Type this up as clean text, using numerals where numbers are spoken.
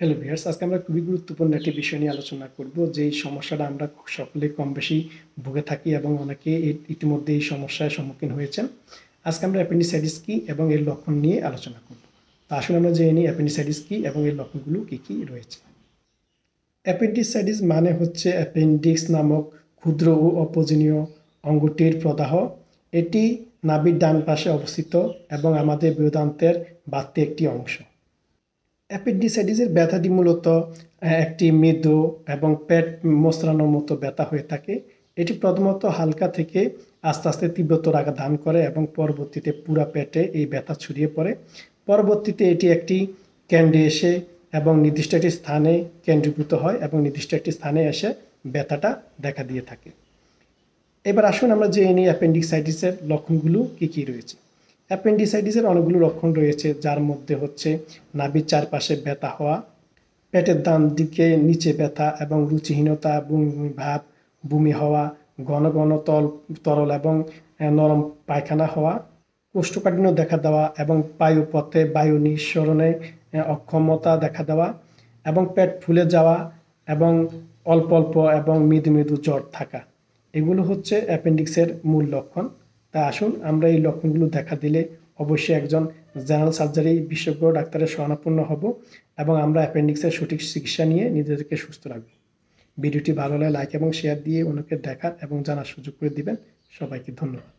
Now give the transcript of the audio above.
Hello viewers, আজকে আমরা খুবই গুরুত্বপূর্ণ একটি বিষয় নিয়ে আলোচনা করব। যেই সমস্যাটা আমরা সকলে কম বেশি ভুগে থাকি এবং অনেকে ইতিমধ্যে এই সমস্যার সম্মুখীন হয়েছেন। আজকে আমরা অ্যাপেন্ডিসাইটিস কী এবং এর লক্ষণ নিয়ে আলোচনা করব। তো আসলে আমরা জেনে নিই অ্যাপেন্ডিসাইটিস কী এবং এর লক্ষণগুলো কী কী রয়েছে। অ্যাপেন্ডিসাইটিস মানে হচ্ছে অ্যাপেন্ডিক্স নামক ক্ষুদ্র ও অপোজনীয় অঙ্গটির প্রদাহ। এটি নাভির ডান পাশে অবস্থিত এবং আমাদের বৃহদান্ত্রের বাড়তি একটি অংশ। অ্যাপেন্ডিসাইটিসের ব্যথাটি মূলত একটি মৃদু এবং পেট মোচড়ানোর মতো ব্যথা হয়ে থাকে। এটি প্রথমত হালকা থেকে আস্তে আস্তে তীব্রতর আকার ধারণ করে এবং পরবর্তীতে পুরা পেটে এই ব্যথা ছড়িয়ে পড়ে। পরবর্তীতে এটি একটি কেন্দ্রে এসে এবং নির্দিষ্ট একটি স্থানে কেন্দ্রীভূত হয় এবং নির্দিষ্ট একটি স্থানে এসে ব্যথাটা দেখা দিয়ে থাকে। এবার আসুন আমরা জেনে নিই অ্যাপেন্ডিসাইটিসের লক্ষণগুলো কী কী রয়েছে। অ্যাপেন্ডিসাইটিসের অনেকগুলো লক্ষণ রয়েছে, যার মধ্যে হচ্ছে নাভির চারপাশে ব্যথা হওয়া, পেটের ডান দিকে নিচে ব্যথা এবং রুচিহীনতা, বমি বমি ভাব, বমি হওয়া, ঘন ঘন তরল এবং নরম পায়খানা হওয়া, কোষ্ঠকাঠিন্য দেখা দেওয়া এবং বায়ুপথে বায়ু নিঃসরণে অক্ষমতা দেখা দেওয়া এবং পেট ফুলে যাওয়া এবং অল্প অল্প এবং মৃদু মৃদু জ্বর থাকা। এগুলো হচ্ছে অ্যাপেন্ডিক্সের মূল লক্ষণ। তা আসুন আমরা এই লক্ষণগুলো দেখা দিলে অবশ্যই একজন জেনারেল সার্জারি বিশেষজ্ঞ ডাক্তারের শরণাপন্ন হব এবং আমরা অ্যাপেন্ডিক্সের সঠিক চিকিৎসা নিয়ে নিজেদেরকে সুস্থ রাখব। ভিডিওটি ভালো লাগলে লাইক এবং শেয়ার দিয়ে অন্যকে দেখার এবং জানার সুযোগ করে দিবেন। সবাইকে ধন্যবাদ।